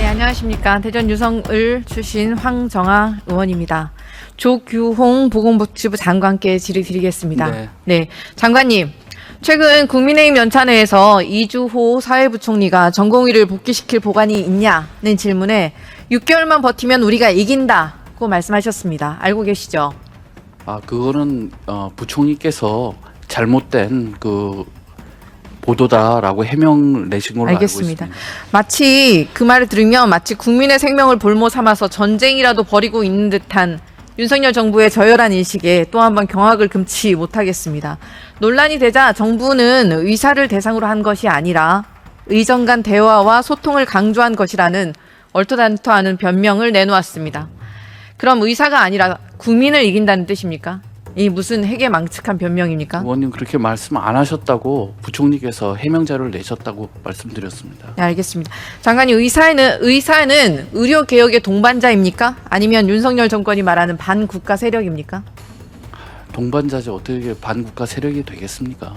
안녕하십니까. 대전 유성을 출신 황정아 의원입니다. 조규홍 보건복지부 장관께 질의드리겠습니다. 네, 장관님. 최근 국민의힘 연찬회에서 이주호 사회부총리가 전공의를 복귀시킬 보관이 있냐는 질문에 6개월만 버티면 우리가 이긴다고 말씀하셨습니다. 알고 계시죠? 그거는 부총리께서 잘못된 그 보도다라고 해명 내신 걸로 알겠습니다. 알고 있습니다. 마치 그 말을 들으면 마치 국민의 생명을 볼모 삼아서 전쟁이라도 벌이고 있는 듯한 윤석열 정부의 저열한 인식에 또 한 번 경악을 금치 못하겠습니다. 논란이 되자 정부는 의사를 대상으로 한 것이 아니라 의정 간 대화와 소통을 강조한 것이라는 얼토당토 않은 변명을 내놓았습니다. 그럼 의사가 아니라 국민을 이긴다는 뜻입니까? 이 무슨 핵에망측한 변명입니까? 의원님 그렇게 말씀 안 하셨다고 부총리께서 해명 자료를 내셨다고 말씀드렸습니다. 네, 알겠습니다. 장관님, 의사는 의료 개혁의 동반자입니까? 아니면 윤석열 정권이 말하는 반국가 세력입니까? 동반자지 어떻게 반국가 세력이 되겠습니까?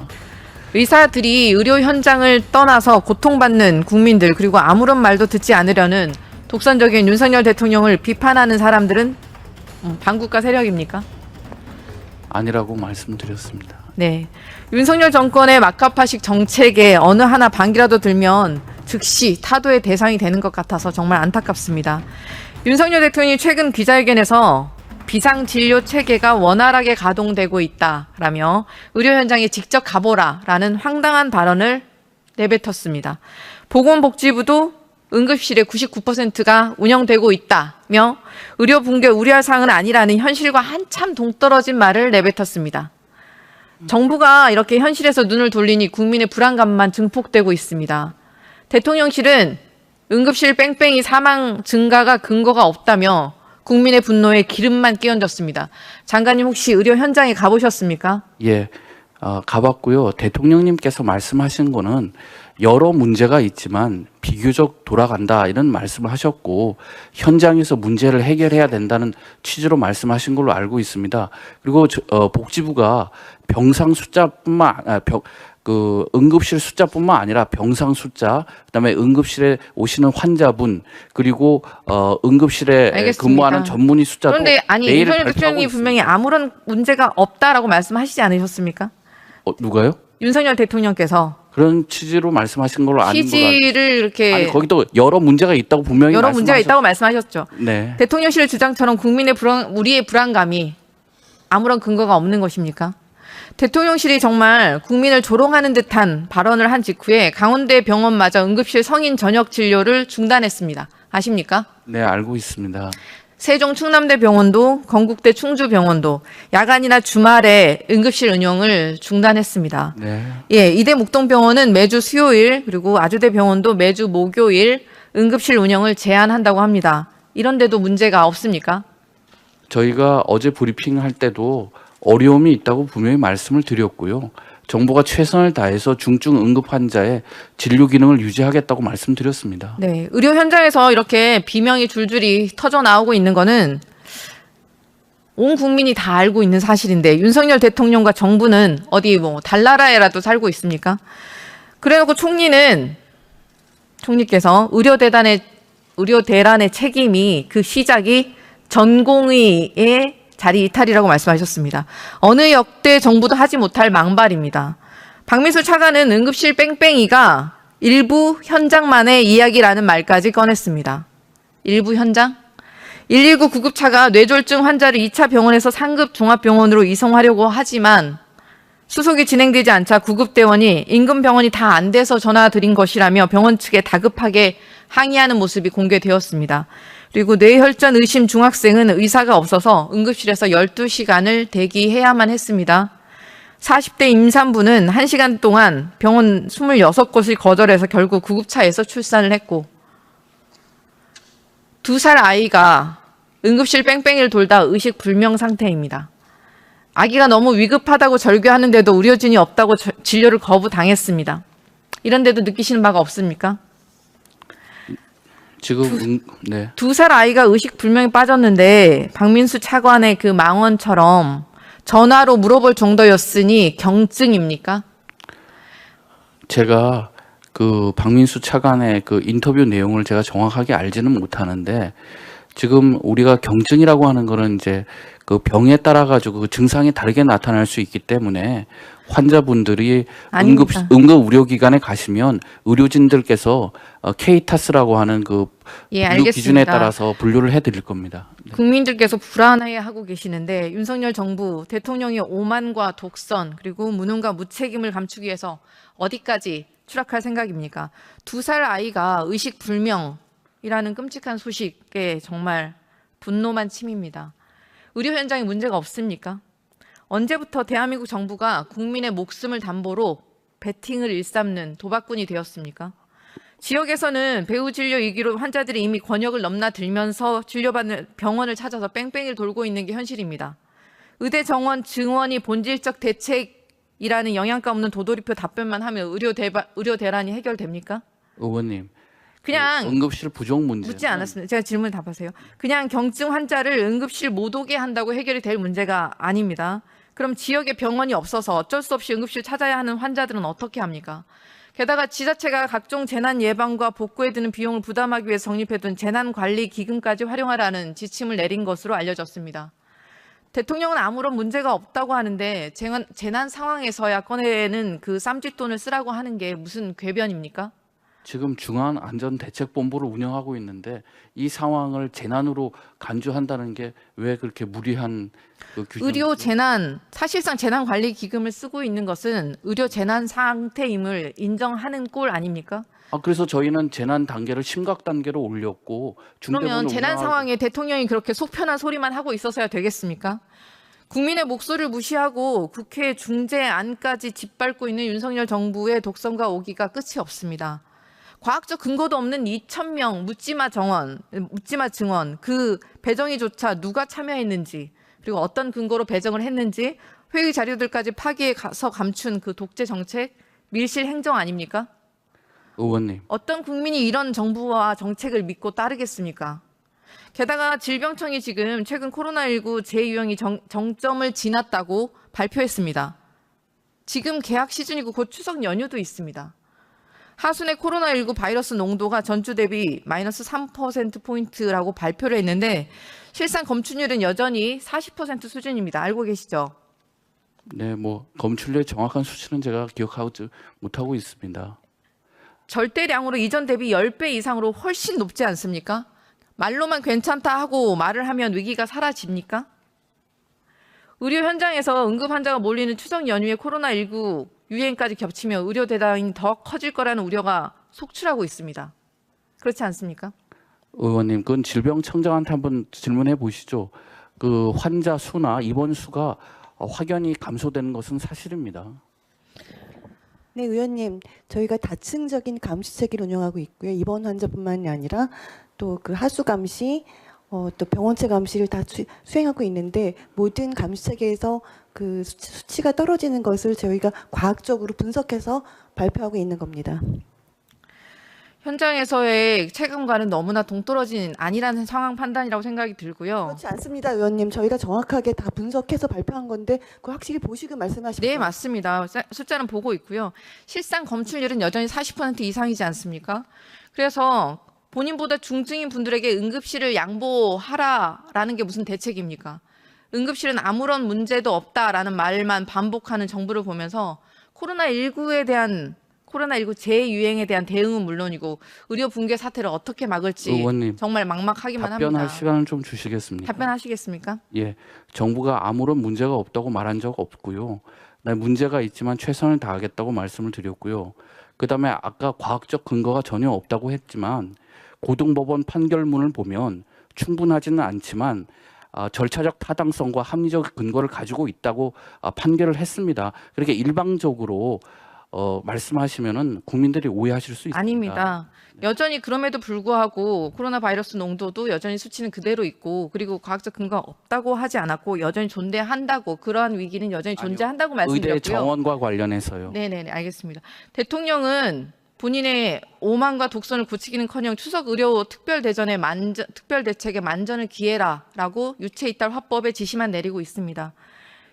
의사들이 의료 현장을 떠나서 고통받는 국민들 그리고 아무런 말도 듣지 않으려는 독선적인 윤석열 대통령을 비판하는 사람들은 반국가 세력입니까? 아니라고 말씀드렸습니다. 네, 윤석열 정권의 막가파식 정책에 어느 하나 반기라도 들면 즉시 타도의 대상이 되는 것 같아서 정말 안타깝습니다. 윤석열 대통령이 최근 기자회견에서 비상진료 체계가 원활하게 가동되고 있다라며 의료 현장에 직접 가보라라는 황당한 발언을 내뱉었습니다. 보건복지부도 응급실의 99%가 운영되고 있다며 의료 붕괴 우려할 사항은 아니라는 현실과 한참 동떨어진 말을 내뱉었습니다. 정부가 이렇게 현실에서 눈을 돌리니 국민의 불안감만 증폭되고 있습니다. 대통령실은 응급실 뺑뺑이 사망 증가가 근거가 없다며 국민의 분노에 기름만 끼얹었습니다. 장관님 혹시 의료 현장에 가보셨습니까? 예, 가봤고요. 대통령님께서 말씀하신 거는 여러 문제가 있지만 비교적 돌아간다 이런 말씀을 하셨고 현장에서 문제를 해결해야 된다는 취지로 말씀하신 걸로 알고 있습니다. 그리고 복지부가 병상 숫자뿐만 응급실 숫자뿐만 아니라 병상 숫자, 그다음에 응급실에 오시는 환자분, 그리고 응급실에 알겠습니다. 근무하는 전문의 숫자도 그런데 아니 내일 윤석열 발표하고 대통령이 있습니다. 분명히 아무런 문제가 없다라고 말씀하시지 않으셨습니까? 누가요? 윤석열 대통령께서 그런 취지로 말씀하신 걸로 아는 걸로 취지를 이렇게 아니 거기도 여러 문제가 있다고 분명히 여러 문제가 있다고 말씀하셨죠. 네. 대통령실 주장처럼 우리의 불안감이 아무런 근거가 없는 것입니까? 대통령실이 정말 국민을 조롱하는 듯한 발언을 한 직후에 강원대 병원마저 응급실 성인 전역 진료를 중단했습니다. 아십니까? 네, 알고 있습니다. 세종 충남대 병원도 건국대 충주병원도 야간이나 주말에 응급실 운영을 중단했습니다. 네. 예, 이대 목동병원은 매주 수요일 그리고 아주대 병원도 매주 목요일 응급실 운영을 제한한다고 합니다. 이런데도 문제가 없습니까? 저희가 어제 브리핑할 때도 어려움이 있다고 분명히 말씀을 드렸고요. 정부가 최선을 다해서 중증 응급 환자의 진료 기능을 유지하겠다고 말씀드렸습니다. 네, 의료 현장에서 이렇게 비명이 줄줄이 터져 나오고 있는 거는 온 국민이 다 알고 있는 사실인데 윤석열 대통령과 정부는 어디 달나라에라도 살고 있습니까? 그래놓고 총리께서 의료대란의 책임이 그 시작이 전공의의 자리 이탈이라고 말씀하셨습니다. 어느 역대 정부도 하지 못할 망발입니다. 박민수 차관은 응급실 뺑뺑이가 일부 현장만의 이야기라는 말까지 꺼냈습니다. 일부 현장? 119 구급차가 뇌졸중 환자를 2차 병원에서 상급 종합병원으로 이송하려고 하지만 수속이 진행되지 않자 구급대원이 인근 병원이 다 안 돼서 전화드린 것이라며 병원 측에 다급하게 항의하는 모습이 공개되었습니다. 그리고 뇌혈전 의심 중학생은 의사가 없어서 응급실에서 12시간을 대기해야만 했습니다. 40대 임산부는 1시간 동안 병원 26곳을 거절해서 결국 구급차에서 출산을 했고 2살 아이가 응급실 뺑뺑이를 돌다 의식불명 상태입니다. 아기가 너무 위급하다고 절규하는데도 의료진이 없다고 진료를 거부당했습니다. 이런데도 느끼시는 바가 없습니까? 지금 네. 2살 아이가 의식불명에 빠졌는데 박민수 차관의 그 망언처럼 전화로 물어볼 정도였으니 경증입니까? 제가 그 박민수 차관의 그 인터뷰 내용을 제가 정확하게 알지는 못하는데 지금 우리가 경증이라고 하는 거는 이제 그 병에 따라 가지고 그 증상이 다르게 나타날 수 있기 때문에 환자분들이 아닙니다. 응급 의료기관에 가시면 의료진들께서 케이타스라고 하는 그 예, 분류 기준에 알겠습니다. 따라서 분류를 해드릴 겁니다. 국민들께서 불안해하고 계시는데 윤석열 정부 대통령의 오만과 독선 그리고 무능과 무책임을 감추기 위해서 어디까지 추락할 생각입니까? 2살 아이가 의식 불명이라는 끔찍한 소식에 정말 분노만 침입니다. 의료 현장에 문제가 없습니까? 언제부터 대한민국 정부가 국민의 목숨을 담보로 베팅을 일삼는 도박꾼이 되었습니까? 지역에서는 배후 진료 위기로 환자들이 이미 권역을 넘나들면서 진료받는 병원을 찾아서 뺑뺑이를 돌고 있는 게 현실입니다. 의대 정원 증원이 본질적 대책이라는 영양가 없는 도돌이표 답변만 하면 의료 대란이 해결됩니까? 의원님, 그냥 응급실 부족 문제 묻지 않았습니다. 제가 질문 답하세요. 그냥 경증 환자를 응급실 못 오게 한다고 해결이 될 문제가 아닙니다. 그럼 지역에 병원이 없어서 어쩔 수 없이 응급실 찾아야 하는 환자들은 어떻게 합니까? 게다가 지자체가 각종 재난 예방과 복구에 드는 비용을 부담하기 위해서 성립해둔 재난관리기금까지 활용하라는 지침을 내린 것으로 알려졌습니다. 대통령은 아무런 문제가 없다고 하는데 재난 상황에서야 꺼내는 그 쌈짓돈을 쓰라고 하는 게 무슨 궤변입니까? 지금 중앙안전대책본부를 운영하고 있는데 이 상황을 재난으로 간주한다는 게 왜 그렇게 무리한 그 규정? 의료 재난, 사실상 재난관리기금을 쓰고 있는 것은 의료 재난 상태임을 인정하는 꼴 아닙니까? 그래서 저희는 재난 단계를 심각 단계로 올렸고 그러면 중대본을 재난 운영하고- 상황에 대통령이 그렇게 속편한 소리만 하고 있어서야 되겠습니까? 국민의 목소리를 무시하고 국회 중재안까지 짓밟고 있는 윤석열 정부의 독선과 오기가 끝이 없습니다. 과학적 근거도 없는 2,000명 묻지마 증원 그 배정이조차 누가 참여했는지 그리고 어떤 근거로 배정을 했는지 회의 자료들까지 파기해 가서 감춘 그 독재 정책 밀실 행정 아닙니까? 의원님, 어떤 국민이 이런 정부와 정책을 믿고 따르겠습니까? 게다가 질병청이 지금 최근 코로나19 재유행이 정점을 지났다고 발표했습니다. 지금 개학 시즌이고 곧 추석 연휴도 있습니다. 하순의 코로나19 바이러스 농도가 전주 대비 마이너스 3%포인트라고 발표를 했는데 실상 검출률은 여전히 40% 수준입니다. 알고 계시죠? 네, 뭐 검출률의 정확한 수치는 제가 기억하지 못하고 있습니다. 절대량으로 이전 대비 10배 이상으로 훨씬 높지 않습니까? 말로만 괜찮다 하고 말을 하면 위기가 사라집니까? 의료 현장에서 응급 환자가 몰리는 추석 연휴에 코로나19 유행까지 겹치며 의료 대란이 더 커질 거라는 우려가 속출하고 있습니다. 그렇지 않습니까? 의원님, 그건 질병청장한테 한번 질문해 보시죠. 그 환자 수나 입원 수가 확연히 감소되는 것은 사실입니다. 네, 의원님, 저희가 다층적인 감시 체계를 운영하고 있고요. 입원 환자뿐만이 아니라 또 그 하수 감시, 또 병원체 감시를 다 수행하고 있는데 모든 감시 체계에서 그 수치가 떨어지는 것을 저희가 과학적으로 분석해서 발표하고 있는 겁니다. 현장에서의 체감과는 너무나 동떨어진 아니라는 상황 판단이라고 생각이 들고요. 그렇지 않습니다, 의원님. 저희가 정확하게 다 분석해서 발표한 건데 그거 확실히 보시고 말씀하십시오. 네, 맞습니다. 숫자는 보고 있고요. 실상 검출률은 여전히 40% 이상이지 않습니까? 그래서 본인보다 중증인 분들에게 응급실을 양보하라라는 게 무슨 대책입니까? 응급실은 아무런 문제도 없다라는 말만 반복하는 정부를 보면서 코로나19 재유행에 대한 대응은 물론이고 의료 붕괴 사태를 어떻게 막을지 의원님, 정말 막막하기만 답변할 합니다. 시간을 좀 주시겠습니까? 답변하시겠습니까? 예, 정부가 아무런 문제가 없다고 말한 적 없고요. 문제가 있지만 최선을 다하겠다고 말씀을 드렸고요. 그다음에 아까 과학적 근거가 전혀 없다고 했지만 고등법원 판결문을 보면 충분하지는 않지만 절차적 타당성과 합리적 근거를 가지고 있다고 판결을 했습니다. 그렇게 일방적으로 말씀하시면은 국민들이 오해하실 수 있습니다. 아닙니다. 여전히 그럼에도 불구하고 코로나 바이러스 농도도 여전히 수치는 그대로 있고 그리고 과학적 근거가 없다고 하지 않았고 여전히 존재한다고 그러한 위기는 여전히 존재한다고 의대 말씀드렸고요. 정원과 관련해서요. 네네네 알겠습니다. 대통령은 본인의 오만과 독선을 고치기는커녕 추석 의료 특별 대책에 만전을 기해라라고 유체이탈 화법에 지시만 내리고 있습니다.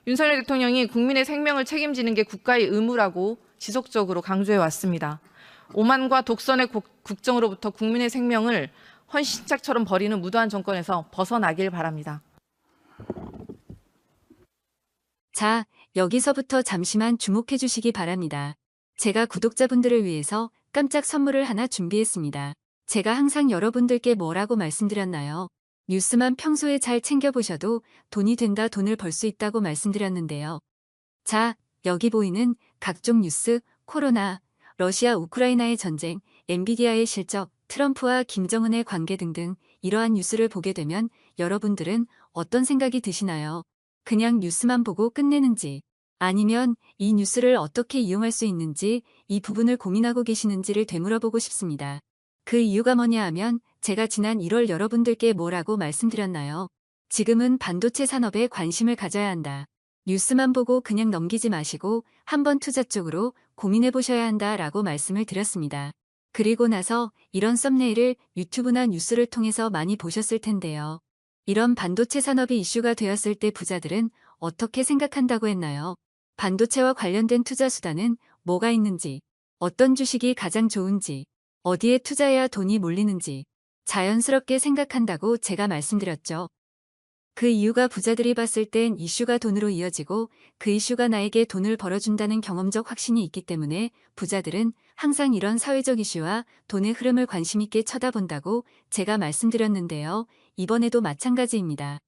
윤석열 대통령이 국민의 생명을 책임지는 게 국가의 의무라고 지속적으로 강조해 왔습니다. 오만과 독선의 국정으로부터 국민의 생명을 헌신짝처럼 버리는 무도한 정권에서 벗어나길 바랍니다. 자, 여기서부터 잠시만 주목해 주시기 바랍니다. 제가 구독자분들을 위해서 깜짝 선물을 하나 준비했습니다. 제가 항상 여러분들께 뭐라고 말씀드렸나요? 뉴스만 평소에 잘 챙겨보셔도 돈이 된다, 돈을 벌 수 있다고 말씀드렸는데요. 자, 여기 보이는 각종 뉴스, 코로나, 러시아 우크라이나의 전쟁, 엔비디아의 실적, 트럼프와 김정은의 관계 등등 이러한 뉴스를 보게 되면 여러분들은 어떤 생각이 드시나요? 그냥 뉴스만 보고 끝내는지, 아니면 이 뉴스를 어떻게 이용할 수 있는지 이 부분을 고민하고 계시는지를 되물어보고 싶습니다. 그 이유가 뭐냐 하면 제가 지난 1월 여러분들께 뭐라고 말씀드렸나요? 지금은 반도체 산업에 관심을 가져야 한다. 뉴스만 보고 그냥 넘기지 마시고 한번 투자 쪽으로 고민해 보셔야 한다라고 말씀을 드렸습니다. 그리고 나서 이런 썸네일을 유튜브나 뉴스를 통해서 많이 보셨을 텐데요. 이런 반도체 산업이 이슈가 되었을 때 부자들은 어떻게 생각한다고 했나요? 반도체와 관련된 투자 수단은 뭐가 있는지, 어떤 주식이 가장 좋은지, 어디에 투자해야 돈이 몰리는지 자연스럽게 생각한다고 제가 말씀드렸죠. 그 이유가 부자들이 봤을 땐 이슈가 돈으로 이어지고 그 이슈가 나에게 돈을 벌어준다는 경험적 확신이 있기 때문에 부자들은 항상 이런 사회적 이슈와 돈의 흐름을 관심 있게 쳐다본다고 제가 말씀드렸는데요. 이번에도 마찬가지입니다.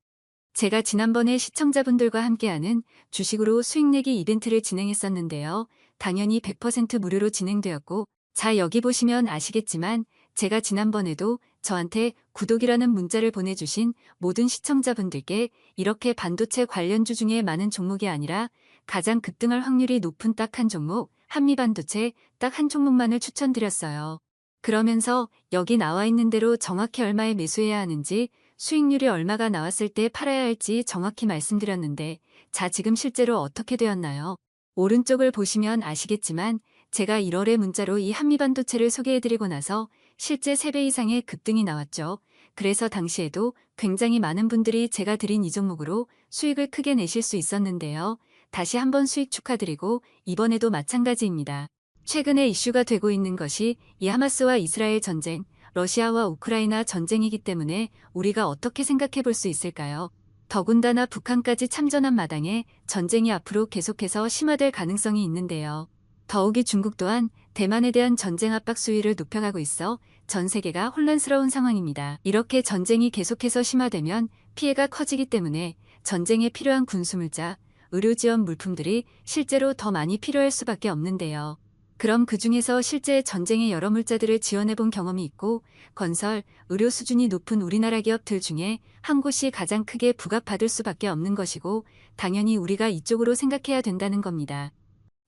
제가 지난번에 시청자분들과 함께하는 주식으로 수익 내기 이벤트를 진행했었는데요. 당연히 100% 무료로 진행되었고, 자, 여기 보시면 아시겠지만 제가 지난번에도 저한테 구독이라는 문자를 보내주신 모든 시청자분들께 이렇게 반도체 관련주 중에 많은 종목이 아니라 가장 급등할 확률이 높은 딱 한 종목, 한미반도체 딱 한 종목만을 추천드렸어요. 그러면서 여기 나와 있는 대로 정확히 얼마에 매수해야 하는지, 수익률이 얼마가 나왔을 때 팔아야 할지 정확히 말씀드렸는데, 자, 지금 실제로 어떻게 되었나요? 오른쪽을 보시면 아시겠지만 제가 1월에 문자로 이 한미반도체를 소개해드리고 나서 실제 3배 이상의 급등이 나왔죠. 그래서 당시에도 굉장히 많은 분들이 제가 드린 이 종목으로 수익을 크게 내실 수 있었는데요. 다시 한번 수익 축하드리고 이번에도 마찬가지입니다. 최근에 이슈가 되고 있는 것이 이 하마스와 이스라엘 전쟁, 러시아와 우크라이나 전쟁이기 때문에 우리가 어떻게 생각해 볼 수 있을까요? 더군다나 북한까지 참전한 마당에 전쟁이 앞으로 계속해서 심화될 가능성이 있는데요. 더욱이 중국 또한 대만에 대한 전쟁 압박 수위를 높여가고 있어 전 세계가 혼란스러운 상황입니다. 이렇게 전쟁이 계속해서 심화되면 피해가 커지기 때문에 전쟁에 필요한 군수물자, 의료 지원 물품들이 실제로 더 많이 필요할 수밖에 없는데요. 그럼 그 중에서 실제 전쟁의 여러 물자들을 지원해본 경험이 있고 건설, 의료 수준이 높은 우리나라 기업들 중에 한 곳이 가장 크게 부각받을 수밖에 없는 것이고 당연히 우리가 이쪽으로 생각해야 된다는 겁니다.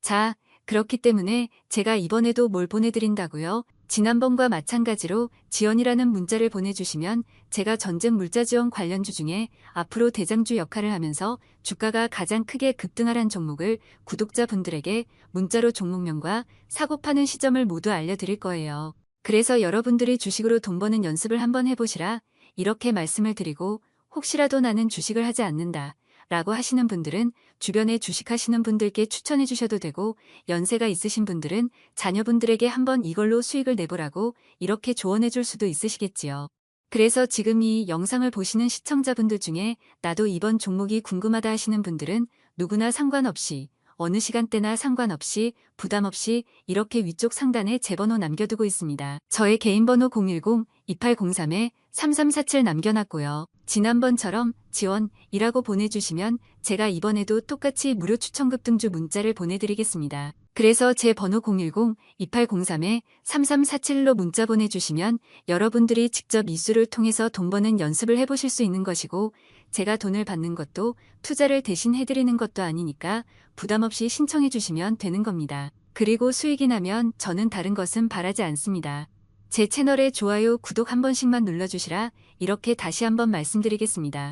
자, 그렇기 때문에 제가 이번에도 뭘 보내드린다고요? 지난번과 마찬가지로 지원이라는 문자를 보내주시면 제가 전쟁 물자 지원 관련주 중에 앞으로 대장주 역할을 하면서 주가가 가장 크게 급등하란 종목을 구독자분들에게 문자로 종목명과 사고 파는 시점을 모두 알려드릴 거예요. 그래서 여러분들이 주식으로 돈 버는 연습을 한번 해보시라 이렇게 말씀을 드리고 혹시라도 나는 주식을 하지 않는다 라고 하시는 분들은 주변에 주식하시는 분들께 추천해 주셔도 되고 연세가 있으신 분들은 자녀분들에게 한번 이걸로 수익을 내보라고 이렇게 조언해 줄 수도 있으시겠지요. 그래서 지금 이 영상을 보시는 시청자분들 중에 나도 이번 종목이 궁금하다 하시는 분들은 누구나 상관없이 어느 시간대나 상관없이 부담 없이 이렇게 위쪽 상단에 제 번호 남겨두고 있습니다. 저의 개인 번호 010-2803-3347 남겨놨고요. 지난번처럼 지원이라고 보내주시면 제가 이번에도 똑같이 무료 추천 급등주 문자를 보내드리겠습니다. 그래서 제 번호 010-2803-3347로 문자 보내주시면 여러분들이 직접 이수를 통해서 돈 버는 연습을 해보실 수 있는 것이고 제가 돈을 받는 것도 투자를 대신 해드리는 것도 아니니까 부담 없이 신청해 주시면 되는 겁니다. 그리고 수익이 나면 저는 다른 것은 바라지 않습니다. 제 채널에 좋아요, 구독 한 번씩만 눌러주시라 이렇게 다시 한번 말씀드리겠습니다.